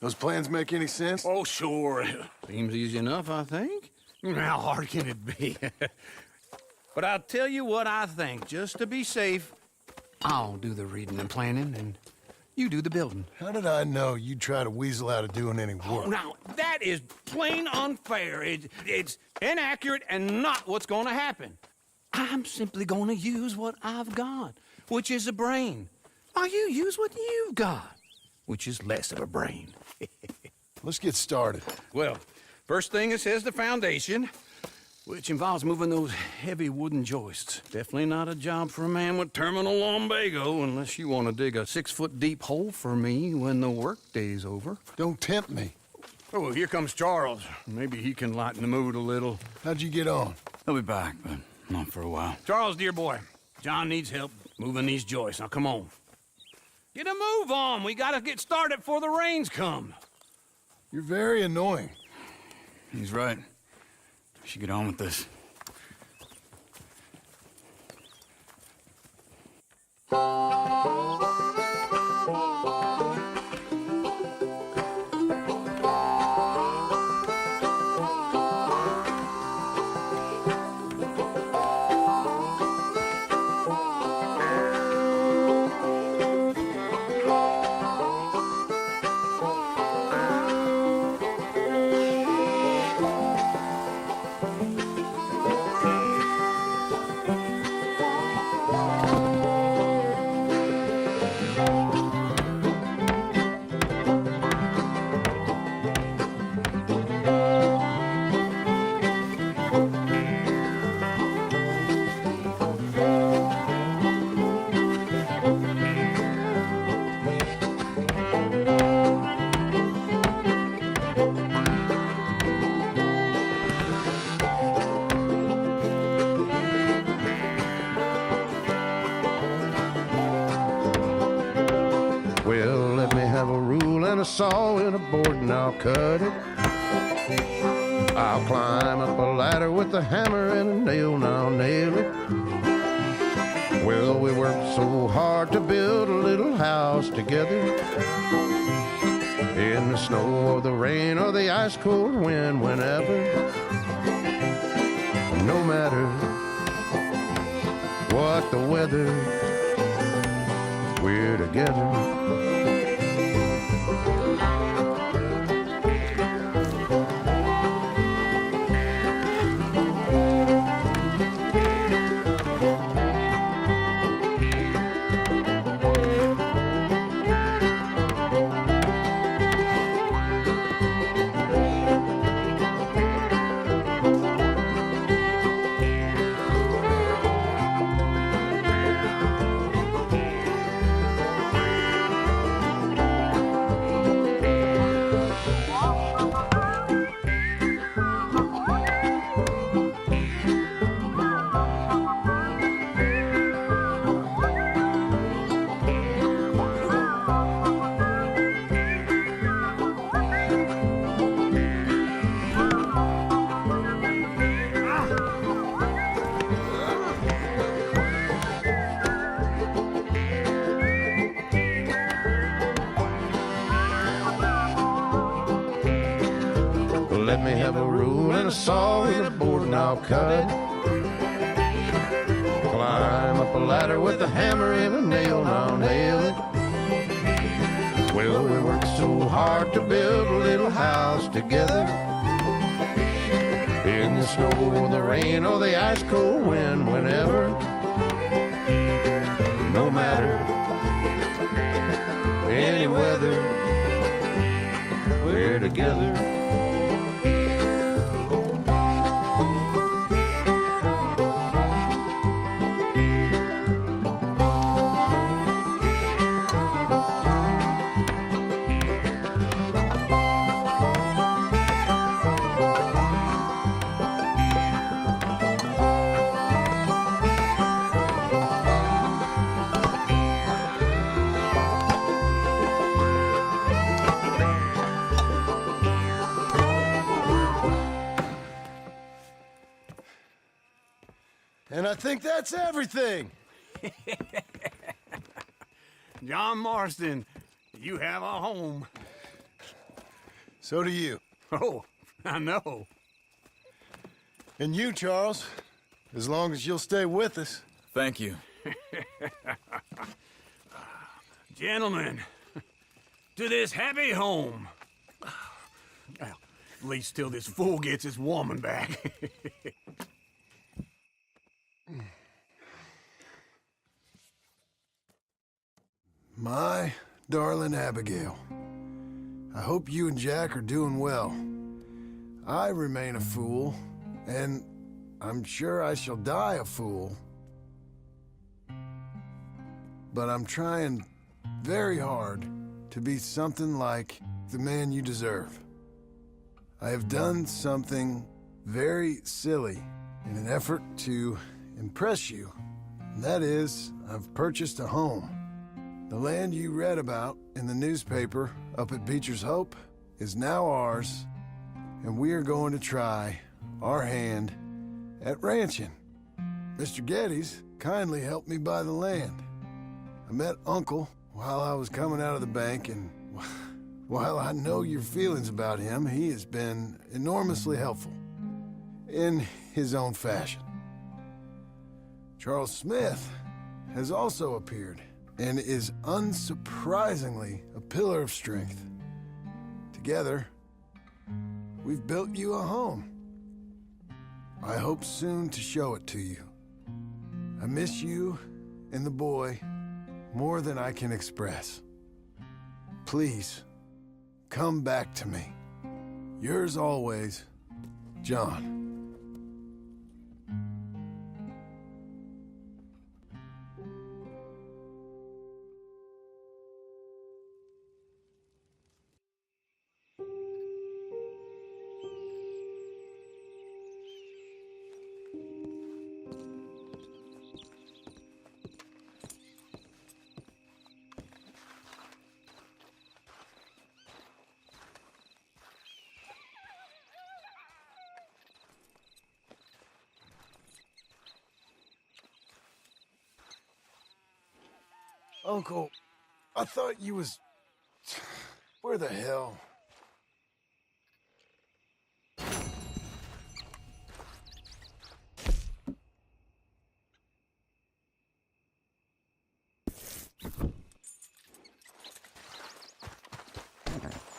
Those plans make any sense? Oh, sure. Seems easy enough, I think. How hard can it be? But I'll tell you what I think. Just to be safe, I'll do the reading and planning, and you do the building. How did I know you'd try to weasel out of doing any Oh, work? now, that is plain unfair. It's inaccurate and not what's going to happen. I'm simply going to use what I've got, which is a brain. While you use what you've got, which is less of a brain. Let's get started. Well, first thing it says the foundation, which involves moving those heavy wooden joists. Definitely not a job for a man with terminal lumbago, unless you want to dig a 6-foot deep hole for me when the workday's over. Don't tempt me. Oh, here comes Charles. Maybe he can lighten the mood a little. How'd you get on? He'll be back, but not for a while. Charles, dear boy, John needs help moving these joists. Now, come on. Get a move on. We gotta get started before the rains come. You're very annoying. He's right. We should get on with this. Well, let me have a rule and a saw and a board and I'll cut it. I'll climb up a ladder with a hammer and a nail and I'll nail it. Well, we worked so hard to build a little house together. In the snow or the rain or the ice cold wind, whenever. No matter what the weather, we're together. Let me have a rule and a saw and a board and I'll cut it. Climb up a ladder with a hammer and a nail and I'll nail it. Well, we worked so hard to build a little house together. In the snow or the rain or the ice cold wind, whenever. No matter any weather, we're together. And I think that's everything. John Marston, you have a home. So do you. Oh, I know. And you, Charles. As long as you'll stay with us. Thank you. Gentlemen, to this happy home. Well, at least till this fool gets his woman back. My darling Abigail, I hope you and Jack are doing well. I remain a fool, and I'm sure I shall die a fool. But I'm trying very hard to be something like the man you deserve. I have done something very silly in an effort to impress you. And that is, I've purchased a home. The land you read about in the newspaper up at Beecher's Hope is now ours, and we are going to try our hand at ranching. Mr. Geddes kindly helped me buy the land. I met Uncle while I was coming out of the bank, and while I know your feelings about him, he has been enormously helpful in his own fashion. Charles Smith has also appeared and is unsurprisingly a pillar of strength. Together, we've built you a home. I hope soon to show it to you. I miss you and the boy more than I can express. Please, come back to me. Yours always, John. Uncle, I thought you was... Where the hell?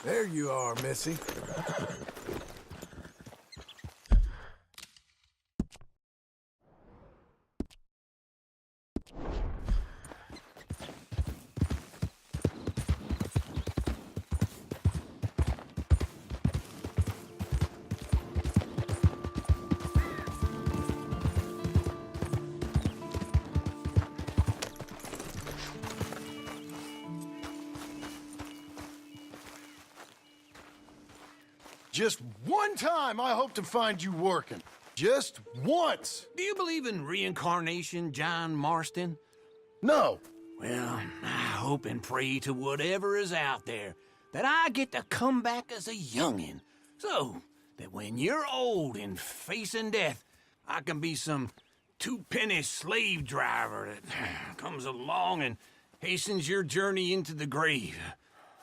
There you are, Missy. Just one time I hope to find you working. Just once. Do you believe in reincarnation, John Marston? No. Well, I hope and pray to whatever is out there that I get to come back as a youngin', so that when you're old and facing death, I can be some two-penny slave driver that comes along and hastens your journey into the grave.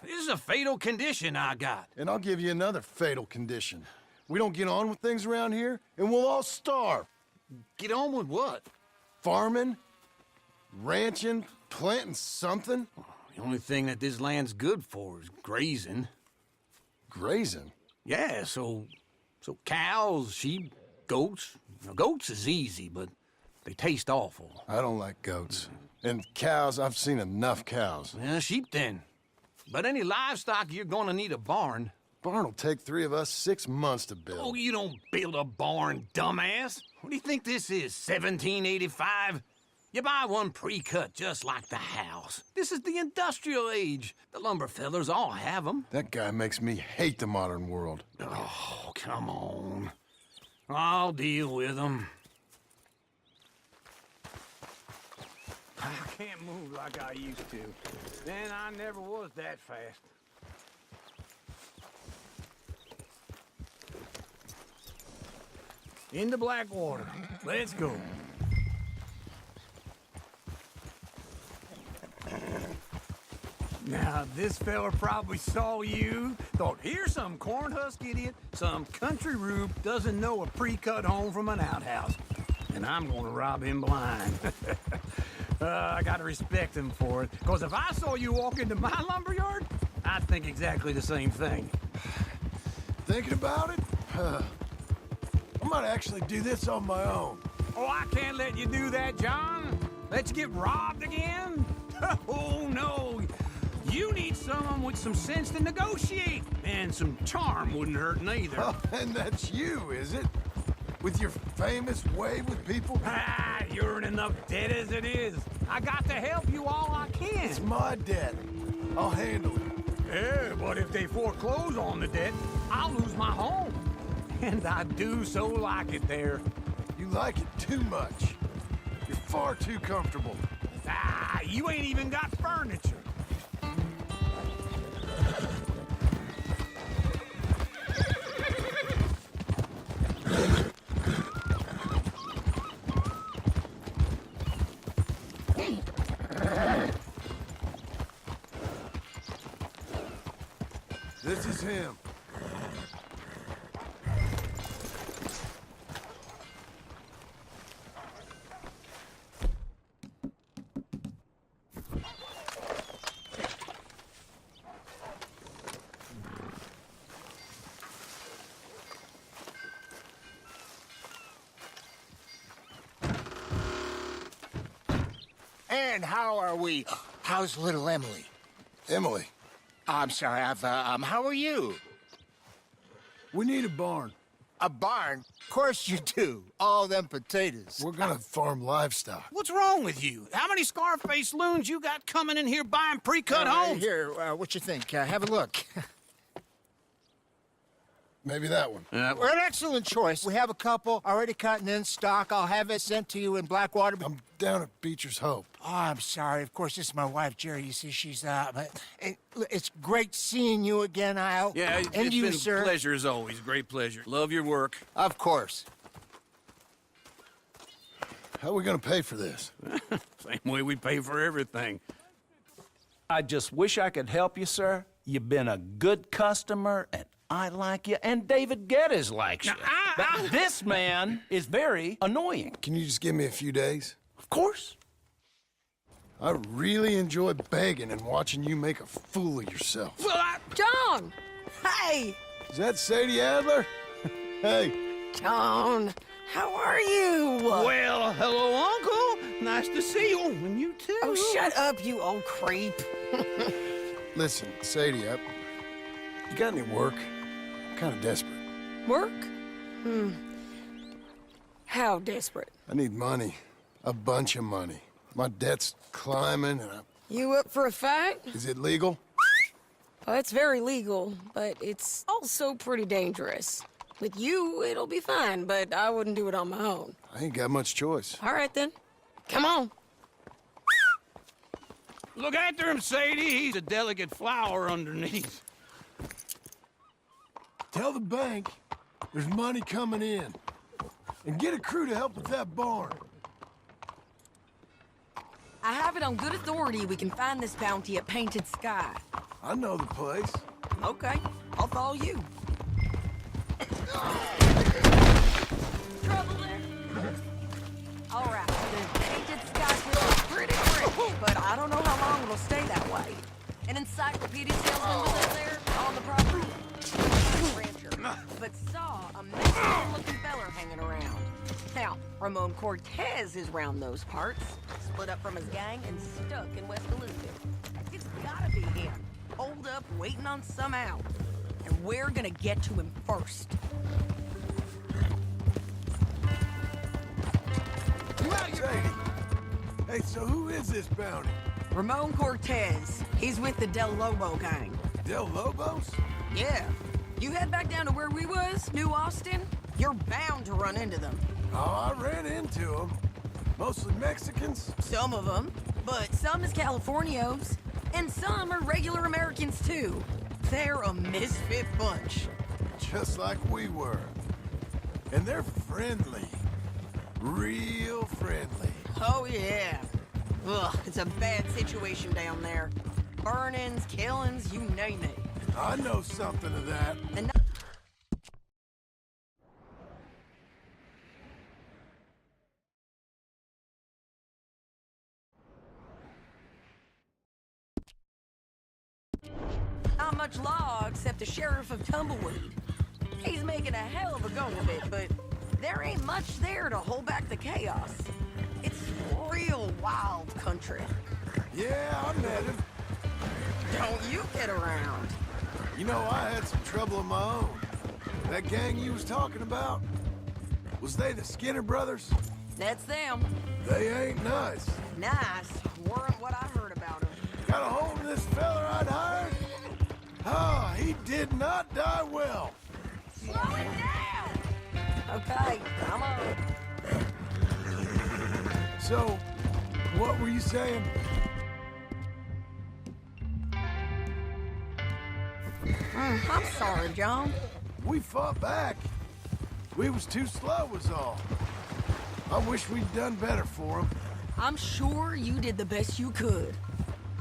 This is a fatal condition I got. And I'll give you another fatal condition. We don't get on with things around here, and we'll all starve. Get on with what? Farming, ranching, planting something. The only thing that this land's good for is grazing. Grazing? Yeah, so cows, sheep, goats. Now, goats is easy, but they taste awful. I don't like goats. And cows, I've seen enough cows. Yeah, sheep then. But any livestock, you're gonna need a barn. Barn will take 3 of us 6 months to build. Oh, you don't build a barn, dumbass. What do you think this is, 1785? You buy one pre-cut just like the house. This is the industrial age. The lumber fellers all have them. That guy makes me hate the modern world. Oh, come on. I'll deal with them. I can't move like I used to. Then I never was that fast. Into Blackwater. Let's go. Now, this fella probably saw you, thought, here's some cornhusk idiot, some country rube doesn't know a pre-cut home from an outhouse. And I'm gonna rob him blind. I gotta respect him for it, because if I saw you walk into my lumberyard, I'd think exactly the same thing. Thinking about it? I might actually do this on my own. Oh, I can't let you do that, John. Let you get robbed again? Oh, no. You need someone with some sense to negotiate. And some charm wouldn't hurt neither. Oh, and that's you, is it? With your famous way with people? Ah, you're in enough debt as it is. I got to help you all I can. It's my debt. I'll handle it. Yeah, but if they foreclose on the debt, I'll lose my home. And I do so like it there. You like it too much. You're far too comfortable. Ah, you ain't even got furniture. This is him. And how are we? How's little Emily? Emily, I'm sorry, how are you? we need a barn. A barn? Of course you do. All them potatoes. We're gonna farm livestock. What's wrong with you? How many Scarface loons you got coming in here buying pre-cut homes? Here, what you think? Have a look. Maybe that one. We're an excellent choice. We have a couple already cut and in stock. I'll have it sent to you in Blackwater. I'm down at Beecher's Hope. Oh, I'm sorry. Of course, this is my wife, Jerry. You see, she's, it's great seeing you again, Al. Yeah, and it's you, been sir. a pleasure as always. Great pleasure. Love your work. Of course. How are we gonna pay for this? Same way we pay for everything. I just wish I could help you, sir. You've been a good customer, and I like you, and David Geddes likes you. Now, But this man is very annoying. Can you just give me a few days? Of course. I really enjoy begging and watching you make a fool of yourself. Well, John! Hey! Is that Sadie Adler? Hey, John, how are you? well, hello, Uncle. Nice to see you. And you too. Oh, shut up, you old creep. listen, Sadie, you got any work? I'm kind of desperate. Work? How desperate? I need money. A bunch of money. My debt's climbing, and You up for a fight? is it legal? Well, it's very legal, but it's also pretty dangerous. With you, it'll be fine, but I wouldn't do it on my own. I ain't got much choice. All right, then. Come on. Look after him, Sadie. He's a delicate flower underneath. Tell the bank there's money coming in. And get a crew to help with that barn. I have it on good authority we can find this bounty at Painted Sky. I know the place. Okay, I'll follow you. Trouble there? All right, the Painted Sky is pretty quick, but I don't know how long it'll stay that way. An encyclopedia salesman was up there on the property. Rancher, but saw a Mexican-looking feller hanging around. Now, Ramon Cortez is round those parts, split up from his gang and stuck in West Elizabeth. It's gotta be him, holed up, waiting on some out. And we're gonna get to him first. Sadie. Hey, so who is this bounty? Ramon Cortez. He's with the Del Lobo gang. Del Lobos? Yeah. You head back down to where we was, New Austin, you're bound to run into them. Oh, I ran into them. Mostly Mexicans. Some of them, but some is Californios, and some are regular Americans too. They're a misfit bunch. Just like we were. And they're friendly. Real friendly. Oh yeah. Ugh, it's a bad situation down there. Burnings, killings, you name it. I know something of that. And not much law except the sheriff of Tumbleweed. He's making a hell of a go of it, but there ain't much there to hold back the chaos. It's real wild country. Yeah, I met him. Don't you get around. You know, I had some trouble of my own. That gang you was talking about, was they the Skinner brothers? That's them. They ain't nice. Nice. Weren't what I heard about them. Got a hold of this fella I'd hired? Ah, he did not die well. Slow it down! Okay, come on. So, what were you saying? I'm sorry, John. We fought back. We was too slow was all. I wish we'd done better for him. I'm sure you did the best you could.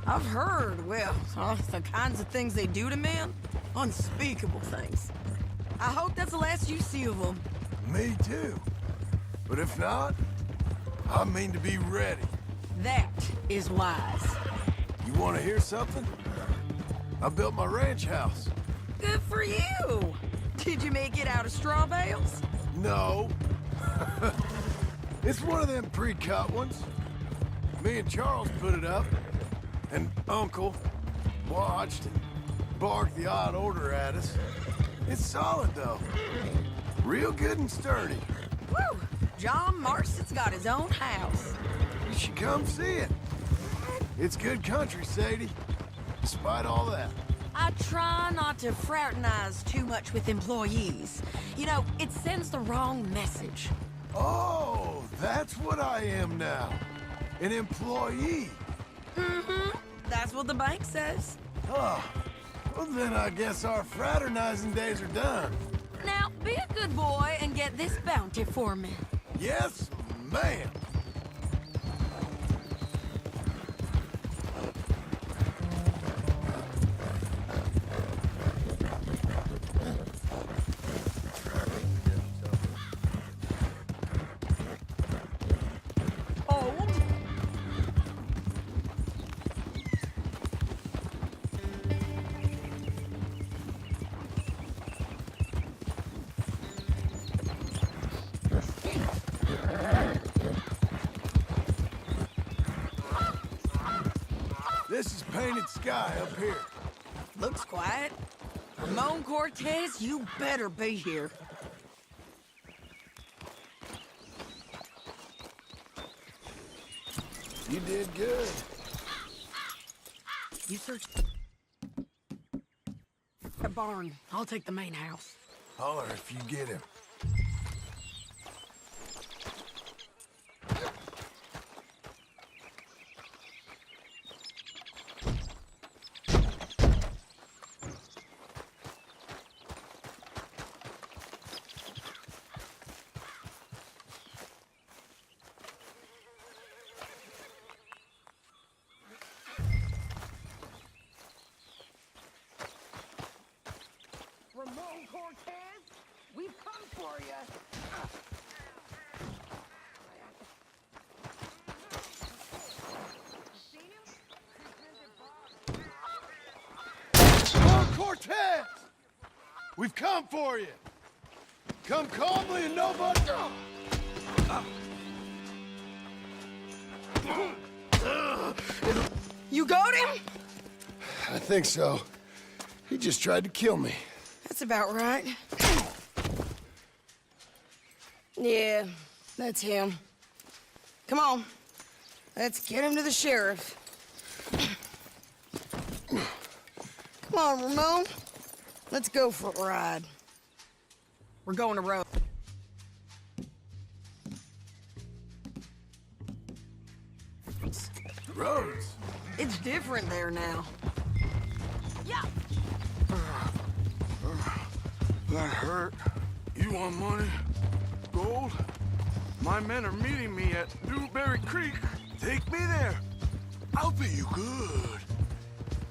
I've heard, well, the kinds of things they do to men. Unspeakable things. I hope that's the last you see of them. Me too. But if not, I mean to be ready. That is wise. You want to hear something? I built my ranch house. Good for you. Did you make it out of straw bales? No. It's one of them pre-cut ones. Me and Charles put it up, and Uncle watched and barked the odd order at us. It's solid, though. Real good and sturdy. Woo! John Marston's got his own house. You should come see it. It's good country, Sadie. Despite all that. I try not to fraternize too much with employees. You know, it sends the wrong message. Oh, that's what I am now. An employee. Mm-hmm. That's what the bank says. Oh, well then I guess our fraternizing days are done. Now, be a good boy and get this bounty for me. Yes, ma'am. This is painted sky up here. Looks quiet. Ramon Cortez, you better be here. You did good. You search the barn. I'll take the main house. Holler if you get him. Ramon Cortez, we've come for you. Oh, Cortez! We've come for you. Come calmly and nobody... You got him? I think so. He just tried to kill me. That's about right. Yeah, that's him. Come on. Let's get him to the sheriff. Come on, Ramon. Let's go for a ride. We're going to road. Rhodes. It's different there now. Yeah. That hurt. You want money? Gold? My men are meeting me at Newberry Creek. Take me there. I'll pay you good.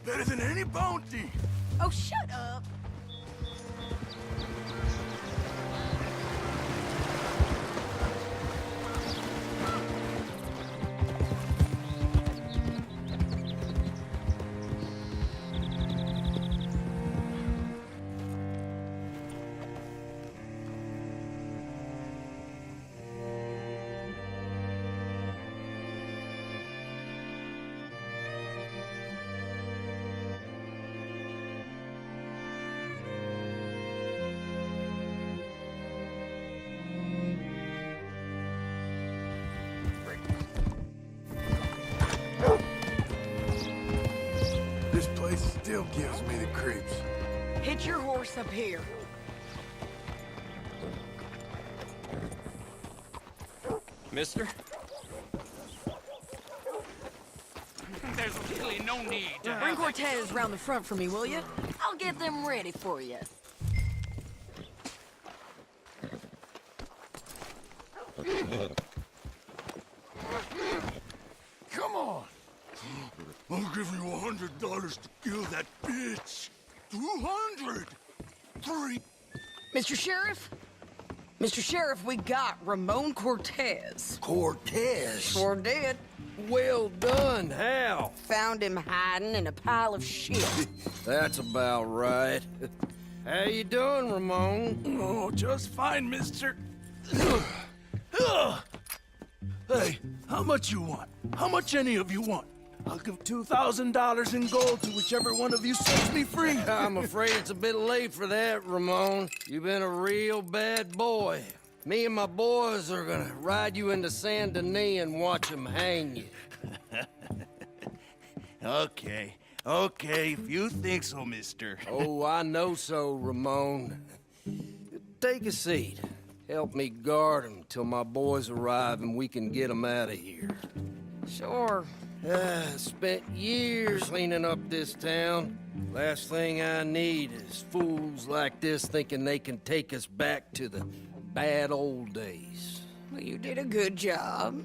Better than any bounty. Oh, shut up. This place still gives me the creeps. Hit your horse up here. Mister? There's really no need to Bring Cortez round the front for me, will you? I'll get them ready for you. Come on. I'll give you $100 to kill that bitch. 200. 3. Mr. Sheriff? Mr. Sheriff, we got Ramon Cortez. Cortez. Sure did. Well done, Hal. Found him hiding in a pile of shit. That's about right. How you doing, Ramon? Oh, just fine, mister. Hey, how much you want? How much any of you want? I'll give $2,000 in gold to whichever one of you sets me free. I'm afraid it's a bit late for that, Ramon. You've been a real bad boy. Me and my boys are gonna ride you into Saint Denis and watch them hang you. Okay, if you think so, mister. Oh, I know so, Ramon. Take a seat. Help me guard them till my boys arrive and we can get them out of here. Sure. Spent years cleaning up this town. Last thing I need is fools like this thinking they can take us back to the bad old days. Well, you did a good job.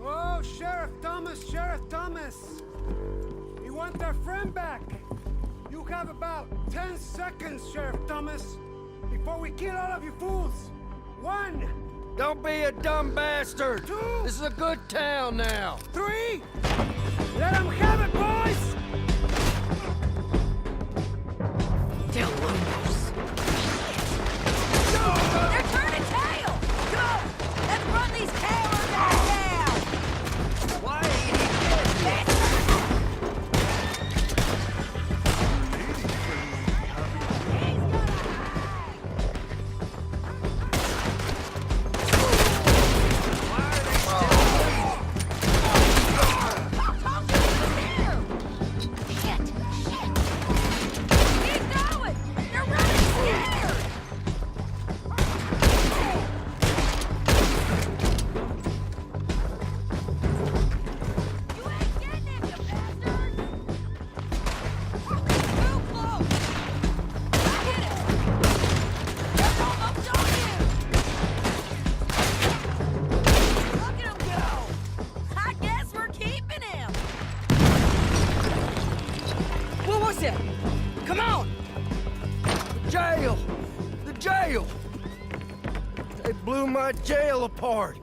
Oh, Sheriff Thomas! You want their friend back? You have about 10 seconds, Sheriff Thomas, before we kill all of you fools. 1, Don't be a dumb bastard! 2, This is a good town now. 3! Let them have it, boys! Del Lobos. They're turning tail! Go! Let's run these cowards out of town! Why? Come on! The jail! They blew my jail apart.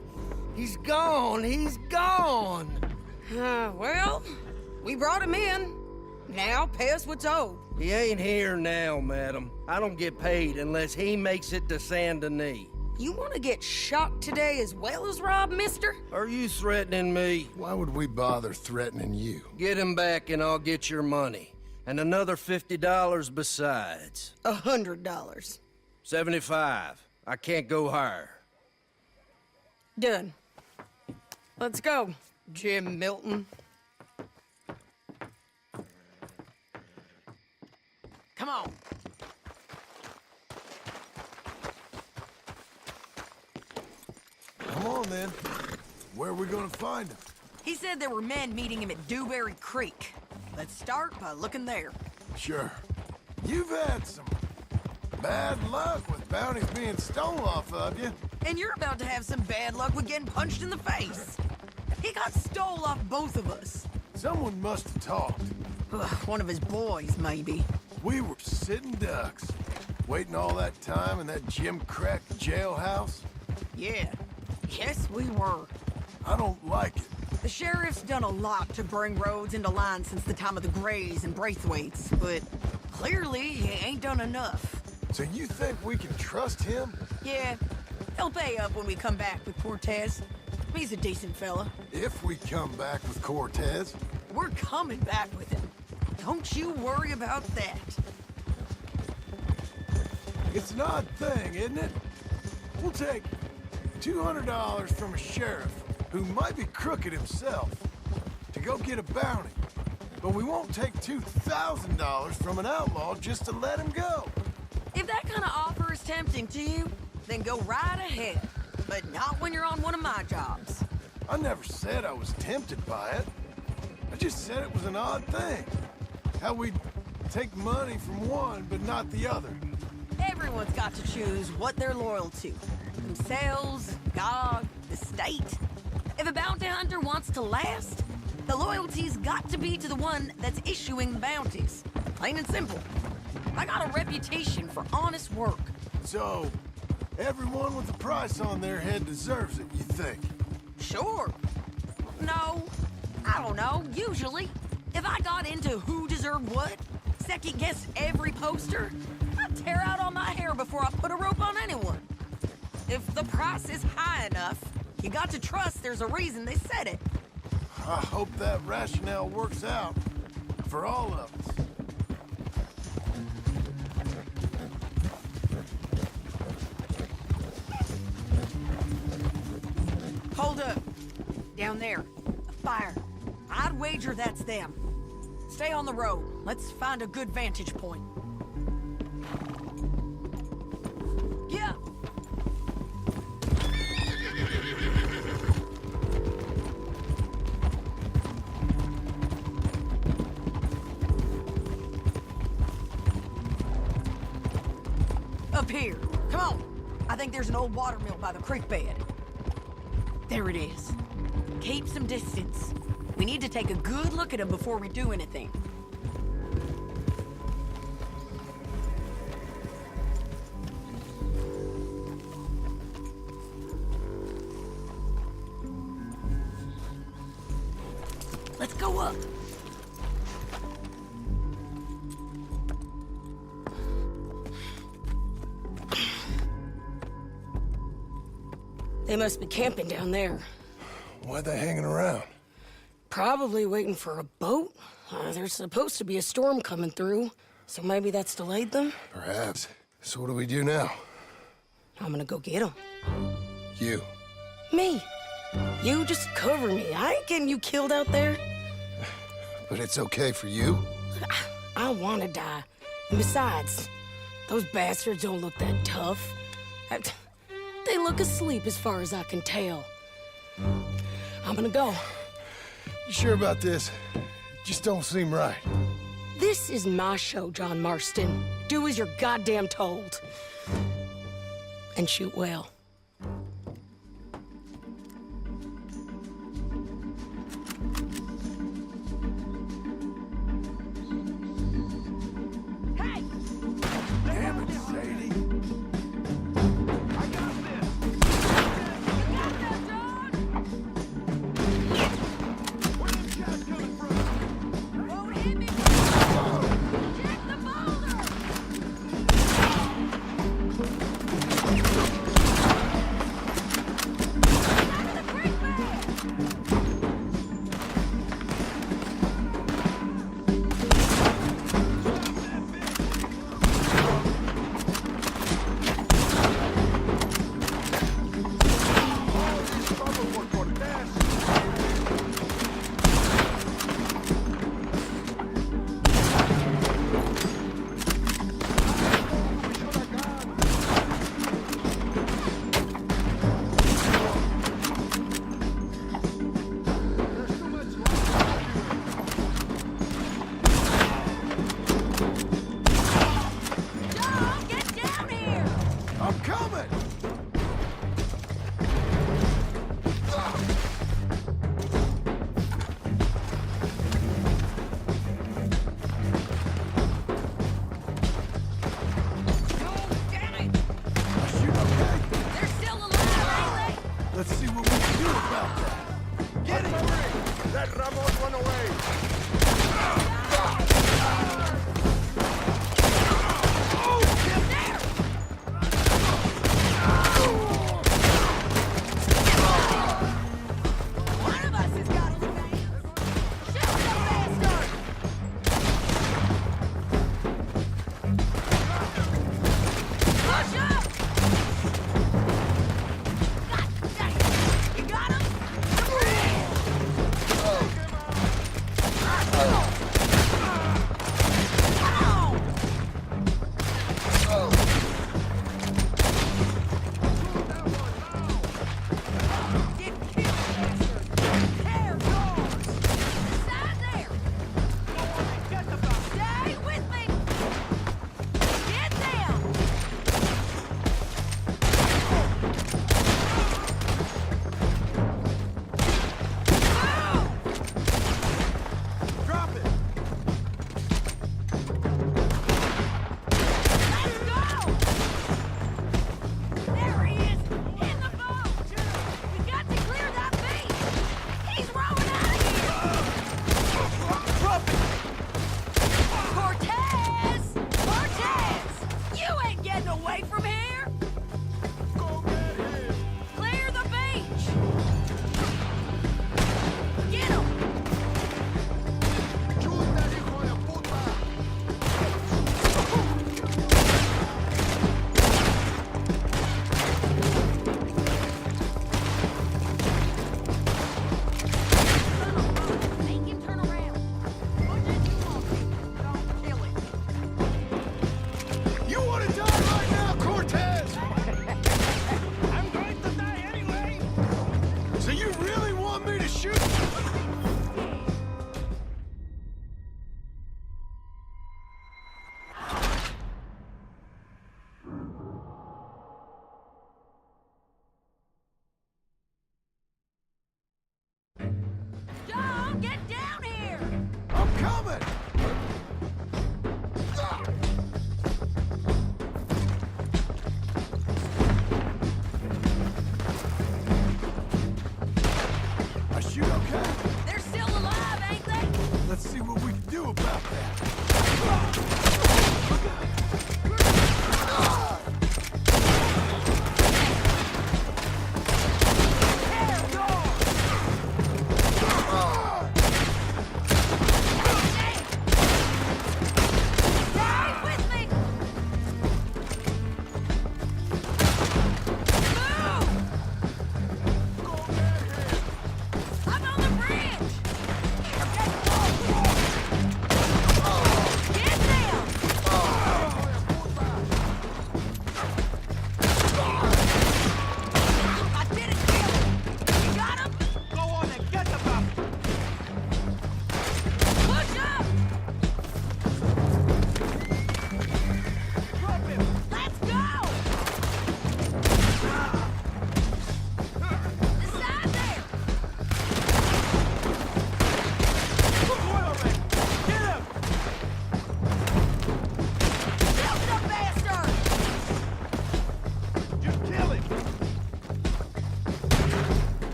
He's gone! Well, we brought him in. Now pay us what's owed. He ain't here now, madam. I don't get paid unless he makes it to Saint Denis. You want to get shot today as well as rob, mister? Are you threatening me? Why would we bother threatening you? Get him back and I'll get your money. And another $50 besides. $100. 75. I can't go higher. Done. Let's go, Jim Milton. Come on. Come on, then. Where are we gonna find him? He said there were men meeting him at Dewberry Creek. Let's start by looking there. Sure. You've had some bad luck with bounties being stolen off of you. And you're about to have some bad luck with getting punched in the face. He got stole off both of us. Someone must have talked. Ugh, one of his boys, maybe. We were sitting ducks, waiting all that time in that Jim Crack jailhouse. Yeah. Yes, we were. I don't like it. The sheriff's done a lot to bring roads into line since the time of the Grays and Braithwaites, but clearly he ain't done enough. So you think we can trust him? Yeah, he'll pay up when we come back with Cortez. He's a decent fella. If we come back with Cortez. We're coming back with him. Don't you worry about that. It's an odd thing, isn't it? We'll take $200 from a sheriff who might be crooked himself to go get a bounty. But we won't take $2,000 from an outlaw just to let him go. If that kind of offer is tempting to you, then go right ahead. But not when you're on one of my jobs. I never said I was tempted by it. I just said it was an odd thing. How we'd take money from one but not the other. Everyone's got to choose what they're loyal to. Themselves, God, the state. If a bounty hunter wants to last, the loyalty's got to be to the one that's issuing the bounties. Plain and simple. I got a reputation for honest work. So, everyone with a price on their head deserves it, you think? Sure. No, I don't know, usually. If I got into who deserved what, second-guess every poster, I'd tear out all my hair before I put a rope on anyone. If the price is high enough, you got to trust there's a reason they said it. I hope that rationale works out for all of us. Hold up. Down there. A fire. I'd wager that's them. Stay on the road. Let's find a good vantage point. Yeah. Up here. Come on. I think there's an old watermill by the creek bed. There it is. Keep some distance. We need to take a good look at him before we do anything. Let's go up. They must be camping down there. Why they hanging around? Probably waiting for a boat. There's supposed to be a storm coming through, so maybe that's delayed them? Perhaps. So what do we do now? I'm gonna go get them. You. Me. You just cover me. I ain't getting you killed out there. But it's okay for you? I wanna die. And besides, those bastards don't look that tough. They look asleep as far as I can tell. I'm gonna go. You sure about this? Just don't seem right. This is my show, John Marston. Do as you're goddamn told. And shoot well. Hey! Damn it, Sadie. I got this! You got that, John? Where them shots coming from? Won't hit me! Check the boulder!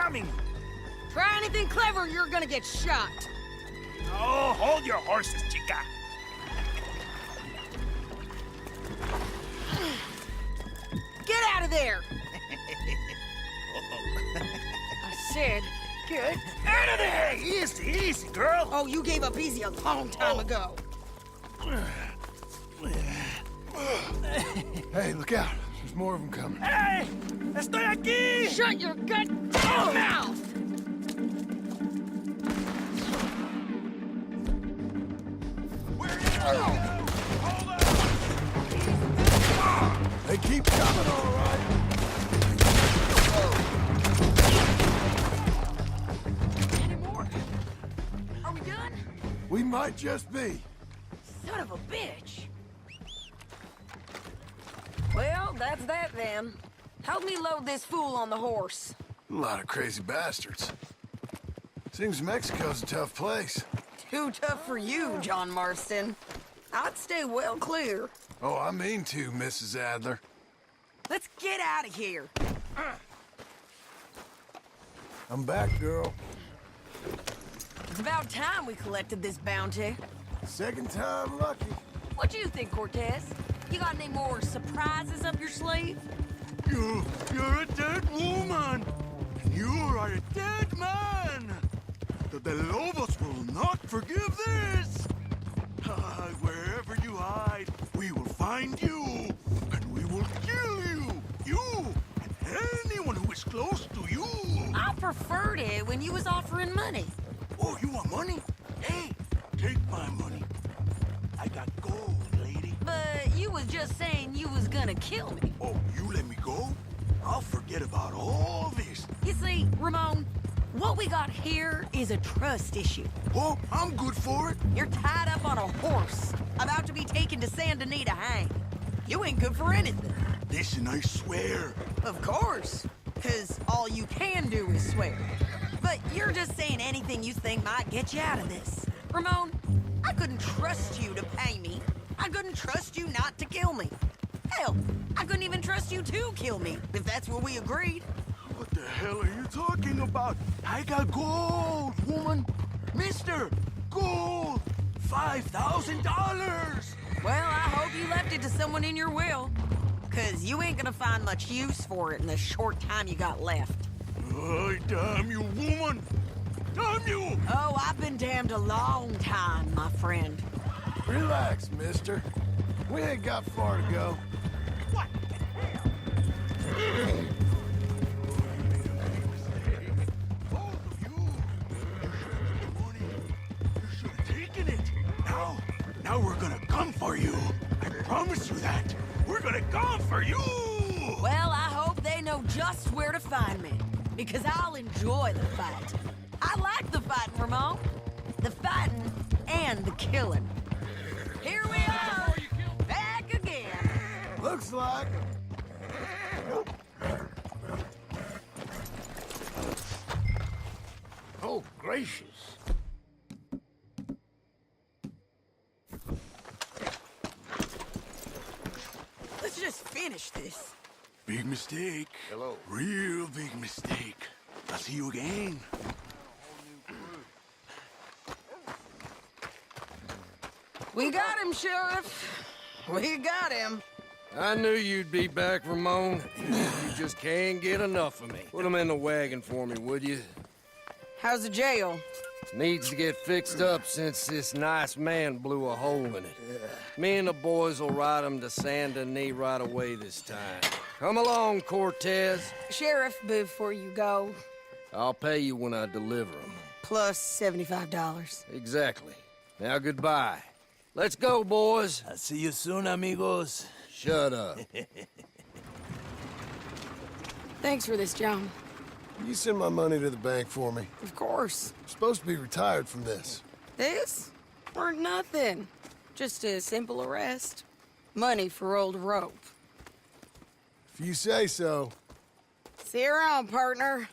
coming! Try anything clever, you're gonna get shot. Oh, hold your horses, chica. Get out of there! I said, get Out of there! Easy, easy, girl. Oh, you gave up easy a long time ago. Hey, look out. There's more of them coming. Hey! Estoy aquí! Shut your goddamn mouth! They keep coming, all right. Any more? Are we done? We might just be. Son of a bitch. Well, that's that then. Help me load this fool on the horse. A lot of crazy bastards. Seems Mexico's a tough place. Too tough for you, John Marston. I'd stay well clear. Oh, I mean to, Mrs. Adler. Let's get out of here. I'm back, girl. It's about time we collected this bounty. Second time lucky. What do you think, Cortez? You got any more surprises up your sleeve? You're a dead woman! And you are a dead man! The Lobos will not forgive this! Wherever you hide, we will find you, and we will kill you! You, and anyone who is close to you! I preferred it when you was offering money. Oh, you want money? Hey, take my money. I got gold, lady. But you was just saying you was gonna kill me. Oh, you let me go? I'll forget about all this. You see, Ramon, what we got here is a trust issue. Oh, I'm good for it. You're tied up on a horse, about to be taken to San Denis to hang. You ain't good for anything. Listen, I swear. Of course, because all you can do is swear. But you're just saying anything you think might get you out of this. Ramon, I couldn't trust you to pay me. I couldn't trust you not to kill me. Hell, I couldn't even trust you to kill me, if that's what we agreed. What the hell are you talking about? I got gold, woman. Mister, gold. $5,000. Well, I hope you left it to someone in your will. Because you ain't gonna find much use for it in the short time you got left. Oh, damn you, woman. Damn you. Oh, I've been damned a long time, my friend. Relax, mister. We ain't got far to go. What? Both of you. You should have taken it. Now we're gonna come for you. I promise you that. We're gonna come for you. Well, I hope they know just where to find me. Because I'll enjoy the fight. I like the fighting, Ramon. The fighting and the killing. Here we are, back again. Looks like. Oh, gracious. Let's just finish this. Big mistake. Hello. Real big mistake. I'll see you again. We got him, Sheriff. We got him. I knew you'd be back, Ramon. You just can't get enough of me. Put him in the wagon for me, would you? How's the jail? Needs to get fixed up since this nice man blew a hole in it. Me and the boys will ride him to San Denis right away this time. Come along, Cortez. Sheriff, before you go, I'll pay you when I deliver him. plus $75. Exactly. Now goodbye. Let's go, boys. I'll see you soon, amigos. Shut up. Thanks for this, John. You send my money to the bank for me. Of course. I'm supposed to be retired from this. This? Weren't nothing. Just a simple arrest. Money for old rope. If you say so. See you around, partner.